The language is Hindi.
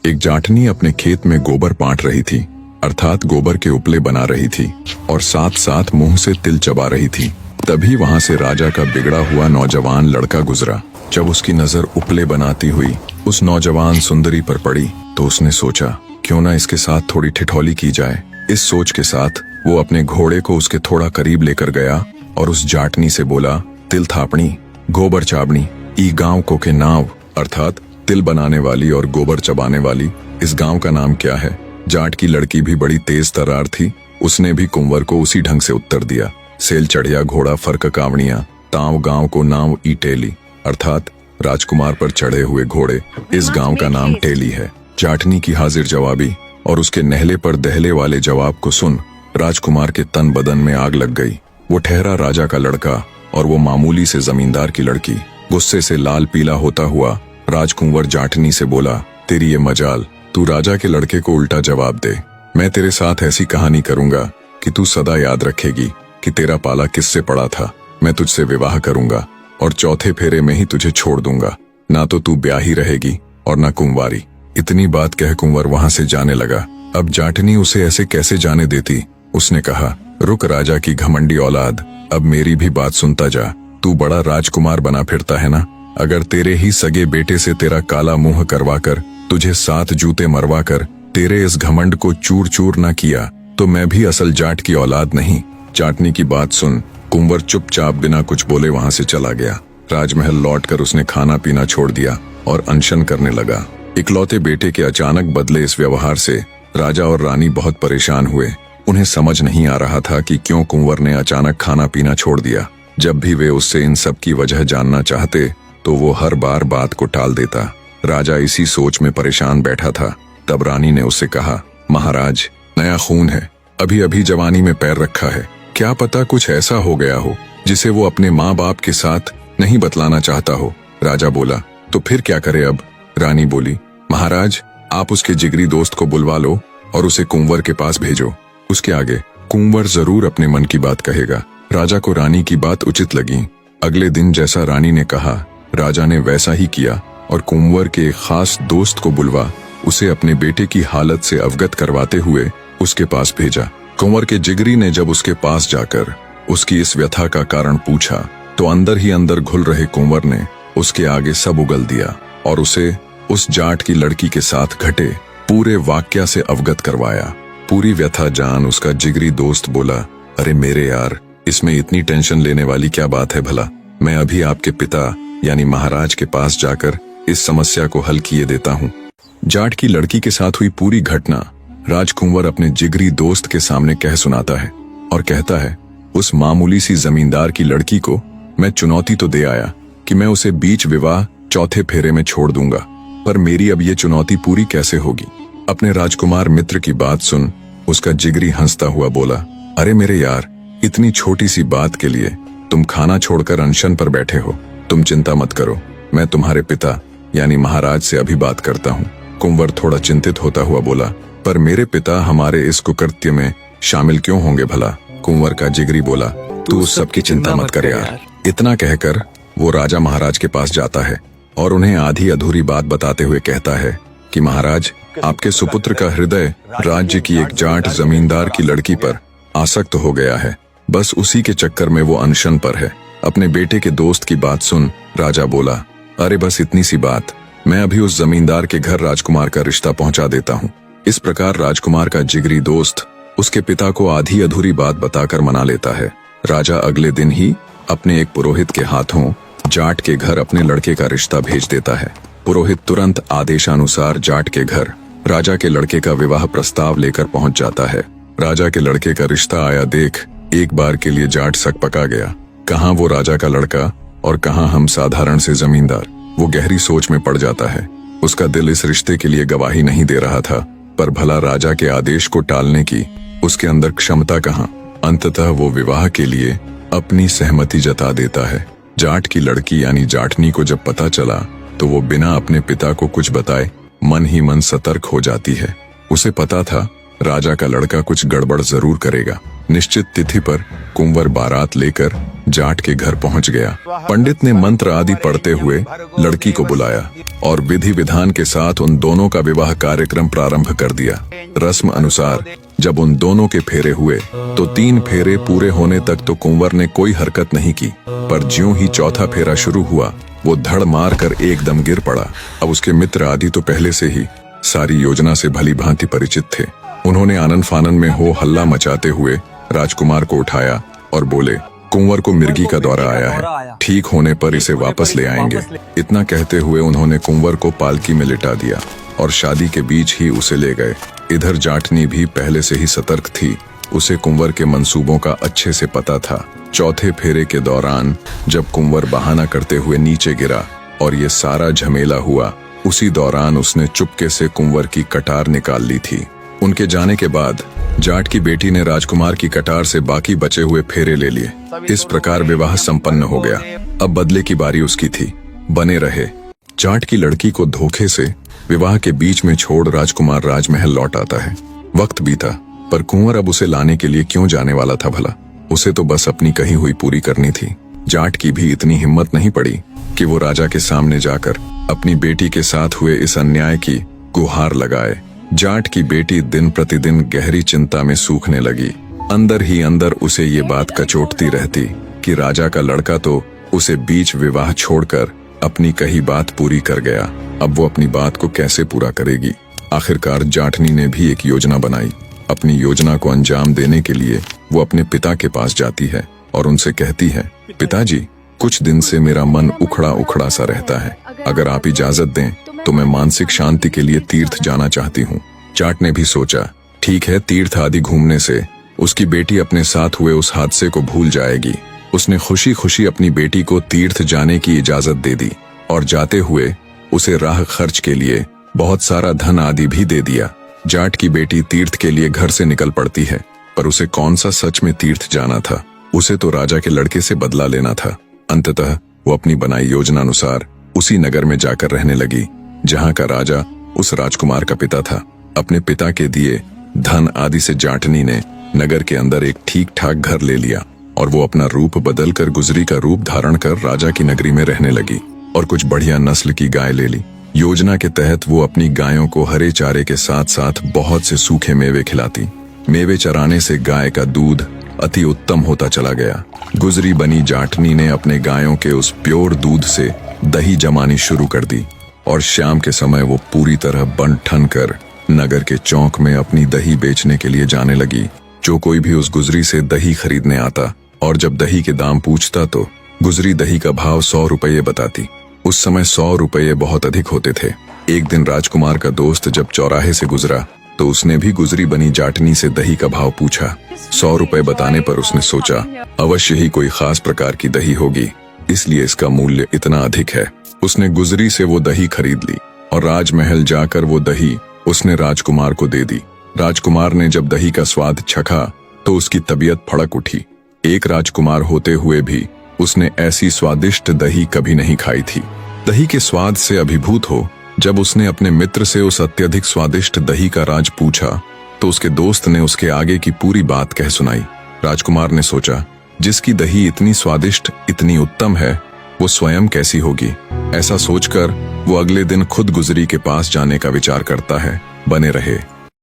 एक जाटनी अपने खेत में गोबर पाट रही थी, अर्थात गोबर के उपले बना रही थी और साथ साथ मुंह से तिल चबा रही थी। तभी वहां से राजा का बिगड़ा हुआ नौजवान लड़का गुजरा। जब उसकी नजर उपले बनाती हुई उस नौजवान सुंदरी पर पड़ी तो उसने सोचा, क्यों ना इसके साथ थोड़ी ठिठौली की जाए। इस सोच के साथ वो अपने घोड़े को उसके थोड़ा करीब लेकर गया और उस जाटनी से बोला, तिल थापनी, गोबर चाबनी, ई गांव को के नाव, अर्थात तिल बनाने वाली और गोबर चबाने वाली इस गांव का नाम क्या है। जाट की लड़की भी बड़ी तेज तर्रार थी, उसने भी कुंवर को उसी ढंग से उत्तर दिया, सेल चढ़िया घोड़ा फर्क कावड़िया, ताव गांव को नाम ई टेली, अर्थात राजकुमार पर चढ़े हुए घोड़े इस गांव का नाम टेली है। जाटनी की हाजिर जवाबी और उसके नहले पर दहले वाले जवाब को सुन राजकुमार के तन बदन में आग लग गई। वो ठहरा राजा का लड़का और वो मामूली से जमींदार की लड़की। गुस्से से लाल पीला होता हुआ राजकुंवर जाटनी से बोला, तेरी ये मजाल, तू राजा के लड़के को उल्टा जवाब दे। मैं तेरे साथ ऐसी कहानी करूंगा कि तू सदा याद रखेगी कि तेरा पाला किससे पड़ा था। मैं तुझसे विवाह करूंगा और चौथे फेरे में ही तुझे छोड़ दूंगा। ना तो तू ब्याही रहेगी और ना कुंवारी। इतनी बात कह कुंवर वहां से जाने लगा। अब जाटनी उसे ऐसे कैसे जाने देती। उसने कहा, रुक राजा की घमंडी औलाद, अब मेरी भी बात सुनता जा। तू बड़ा राजकुमार बना फिरता है ना। अगर तेरे ही सगे बेटे से तेरा काला मुंह करवाकर, तुझे 7 जूते मरवाकर तेरे इस घमंड को चूर चूर ना किया तो मैं भी असल जाट की औलाद नहीं। जाटनी की बात सुन कुंवर चुपचाप बिना कुछ बोले वहां से चला गया। राजमहल लौटकर उसने खाना पीना छोड़ दिया और अनशन करने लगा। इकलौते बेटे के अचानक बदले इस व्यवहार से राजा और रानी बहुत परेशान हुए। उन्हें समझ नहीं आ रहा था कि क्यों कुंवर ने अचानक खाना पीना छोड़ दिया। जब भी वे उससे इन सब की वजह जानना चाहते तो वो हर बार बात को टाल देता। राजा इसी सोच में परेशान बैठा था। तब रानी ने उससे कहा, महाराज, नया खून है, अभी अभी जवानी में पैर रखा है, क्या पता कुछ ऐसा हो गया हो जिसे वो अपने माँ बाप के साथ नहीं बतलाना चाहता हो। राजा बोला, तो फिर क्या करे अब। रानी बोली, महाराज, आप उसके जिगरी दोस्त को बुलवा लो और उसे कुंवर के पास भेजो। उसके आगे कुंवर जरूर अपने मन की बात कहेगा। राजा को रानी की बात उचित लगी। अगले दिन जैसा रानी ने कहा राजा ने वैसा ही किया और कुंवर के खास दोस्त को बुलवा उसे अपने बेटे की हालत से अवगत करवाते हुए उसके पास भेजा। कुंवर के जिगरी ने जब उसके पास जाकर उसकी इस व्यथा का कारण पूछा तो अंदर ही अंदर घुल रहे कुंवर ने उसके आगे सब उगल दिया और उसे उस जाट की लड़की के साथ घटे पूरे वाकया से अवगत करवाया। पूरी व्यथा जान उसका जिगरी दोस्त बोला, अरे मेरे यार, इसमें इतनी टेंशन लेने वाली क्या बात है भला। मैं अभी आपके पिता यानी महाराज के पास जाकर इस समस्या को हल किए देता हूँ। जाट की लड़की के साथ हुई पूरी घटना राजकुंवर अपने जिगरी दोस्त के सामने कह सुनाता है और कहता है, उस मामूली सी जमींदार की लड़की को मैं चुनौती तो दे आया कि मैं उसे बीच विवाह चौथे फेरे में छोड़ दूंगा, पर मेरी अब ये चुनौती पूरी कैसे होगी। अपने राजकुमार मित्र की बात सुन उसका जिगरी हंसता हुआ बोला, अरे मेरे यार, इतनी छोटी सी बात के लिए तुम खाना छोड़कर अनशन पर बैठे हो। तुम चिंता मत करो, मैं तुम्हारे पिता यानी महाराज से अभी बात करता हूँ। कुंवर थोड़ा चिंतित होता हुआ बोला, पर मेरे पिता हमारे इस कुकृत्य में शामिल क्यों होंगे भला। कुंवर का जिगरी बोला, तू उस सबकी चिंता मत कर यार। इतना कहकर वो राजा महाराज के पास जाता है और उन्हें आधी अधूरी बात बताते हुए कहता है कि महाराज, आपके सुपुत्र का हृदय राज्य की एक जाट जमींदार की लड़की पर आसक्त हो गया है। बस उसी के चक्कर में वो अनशन पर है। अपने बेटे के दोस्त की बात सुन राजा बोला, अरे बस इतनी सी बात, मैं अभी उस जमींदार के घर राजकुमार का रिश्ता पहुंचा देता हूँ। इस प्रकार राजकुमार का जिगरी दोस्त उसके पिता को आधी अधूरी बात बताकर मना लेता है। राजा अगले दिन ही अपने एक पुरोहित के हाथों जाट के घर अपने लड़के का रिश्ता भेज देता है। पुरोहित तुरंत आदेशानुसार जाट के घर राजा के लड़के का विवाह प्रस्ताव लेकर पहुंच जाता है। राजा के लड़के का रिश्ता आया देख एक बार के लिए जाट सक पका गया। कहाँ वो राजा का लड़का और कहाँ हम साधारण से जमींदार। वो गहरी सोच में पड़ जाता है। उसका दिल इस रिश्ते के लिए गवाही नहीं दे रहा था, पर भला राजा के आदेश को टालने की उसके अंदर क्षमता कहाँ। अंततः वो विवाह के लिए अपनी सहमति जता देता है। जाट की लड़की यानी जाटनी को जब पता चला तो वो बिना अपने पिता को कुछ बताए मन ही मन सतर्क हो जाती है। उसे पता था राजा का लड़का कुछ गड़बड़ जरूर करेगा। निश्चित तिथि पर कुंवर बारात लेकर जाट के घर पहुंच गया। पंडित ने मंत्र आदि पढ़ते हुए लड़की को बुलाया और विधि विधान के साथ उन दोनों का विवाह कार्यक्रम प्रारंभ कर दिया। रस्म अनुसार जब उन दोनों के फेरे हुए तो 3 फेरे पूरे होने तक तो कुंवर ने कोई हरकत नहीं की, पर ज्यों ही चौथा फेरा शुरू हुआ वो धड़ मार कर एकदम गिर पड़ा। अब उसके मित्र आदि तो पहले से ही सारी योजना से भली भांति परिचित थे। उन्होंने आनन फानन में हो हल्ला मचाते हुए राजकुमार को उठाया और बोले, कुंवर को मिर्गी का दौरा आया है, ठीक होने पर इसे वापस ले आएंगे। इतना कहते हुए उन्होंने कुंवर को पालकी में लिटा दिया और शादी के बीच ही उसे ले गए। इधर जाटनी भी पहले से ही सतर्क थी, उसे कुंवर के मंसूबों का अच्छे से पता था। चौथे फेरे के दौरान जब कुंवर बहाना करते हुए नीचे गिरा और ये सारा झमेला हुआ, उसी दौरान उसने चुपके से कुंवर की कटार निकाल ली थी। उनके जाने के बाद जाट की बेटी ने राजकुमार की कटार से बाकी बचे हुए फेरे ले लिए। इस प्रकार विवाह संपन्न हो गया। अब बदले की बारी उसकी थी। बने रहे। जाट की लड़की को धोखे से विवाह के बीच में छोड़ राजकुमार राजमहल लौट आता है। वक्त बीता, पर कुंवर अब उसे लाने के लिए क्यों जाने वाला था भला? उसे तो बस अपनी कही हुई पूरी करनी थी। जाट की भी इतनी हिम्मत नहीं पड़ी कि वो राजा के सामने जाकर अपनी बेटी के साथ हुए इस अन्याय की गुहार लगाए। जाट की बेटी दिन प्रतिदिन गहरी चिंता में सूखने लगी। अंदर ही अंदर उसे ये बात कचोटती रहती कि राजा का लड़का तो उसे बीच विवाह छोड़कर अपनी कही बात पूरी कर गया। अब वो अपनी बात को कैसे पूरा करेगी? आखिरकार जाटनी ने भी एक योजना बनाई। अपनी योजना को अंजाम देने के लिए वो अपने पिता के पास जाती है और उनसे कहती है, पिताजी, कुछ दिन से मेरा मन उखड़ा उखड़ा सा रहता है। अगर आप इजाजत दें तो मैं मानसिक शांति के लिए तीर्थ जाना चाहती हूँ। जाट ने भी सोचा, ठीक है, तीर्थ आदि घूमने से उसकी बेटी अपने साथ हुए उस हादसे को भूल जाएगी। उसने खुशी खुशी अपनी बेटी को तीर्थ जाने की इजाजत दे दी और जाते हुए उसे राह खर्च के लिए बहुत सारा धन आदि भी दे दिया। जाट की बेटी तीर्थ के लिए घर से निकल पड़ती है, पर उसे कौन सा सच में तीर्थ जाना था? उसे तो राजा के लड़के से बदला लेना था। अंततः वो अपनी बनाई योजना अनुसार उसी नगर में जाकर रहने लगी जहाँ का राजा उस राजकुमार का पिता था। अपने पिता के दिए धन आदि से जाटनी ने नगर के अंदर एक ठीक ठाक घर ले लिया और वो अपना रूप बदलकर गुजरी का रूप धारण कर राजा की नगरी में रहने लगी और कुछ बढ़िया नस्ल की गाय ले ली। योजना के तहत वो अपनी गायों को हरे चारे के साथ साथ बहुत से सूखे मेवे खिलाती। मेवे चराने से गाय का दूध अति उत्तम होता चला गया। गुजरी बनी जाटनी ने अपने गायों के उस प्योर दूध से दही जमानी शुरू कर दी और शाम के समय वो पूरी तरह बन ठन कर नगर के चौक में अपनी दही बेचने के लिए जाने लगी। जो कोई भी उस गुजरी से दही खरीदने आता और जब दही के दाम पूछता तो गुजरी दही का भाव 100 रुपये बताती। उस समय 100 रुपये बहुत अधिक होते थे। एक दिन राजकुमार का दोस्त जब चौराहे से गुजरा तो उसने भी गुजरी बनी जाटनी से दही का भाव पूछा। 100 रुपये बताने पर उसने सोचा, अवश्य ही कोई खास प्रकार की दही होगी, इसलिए इसका मूल्य इतना अधिक है। उसने गुजरी से वो दही खरीद ली और राजमहल जाकर वो दही उसने राजकुमार को दे दी। राजकुमार ने जब दही का स्वाद चखा तो उसकी तबीयत फड़क उठी। एक राजकुमार होते हुए भी उसने ऐसी स्वादिष्ट दही कभी नहीं खाई थी। दही के स्वाद से अभिभूत हो जब उसने अपने मित्र से उस अत्यधिक स्वादिष्ट दही का राज पूछा तो उसके दोस्त ने उसके आगे की पूरी बात कह सुनाई। राजकुमार ने सोचा, जिसकी दही इतनी स्वादिष्ट, इतनी उत्तम है, वो स्वयं कैसी होगी? ऐसा सोचकर वो अगले दिन खुद गुजरी के पास जाने का विचार करता है। बने रहे।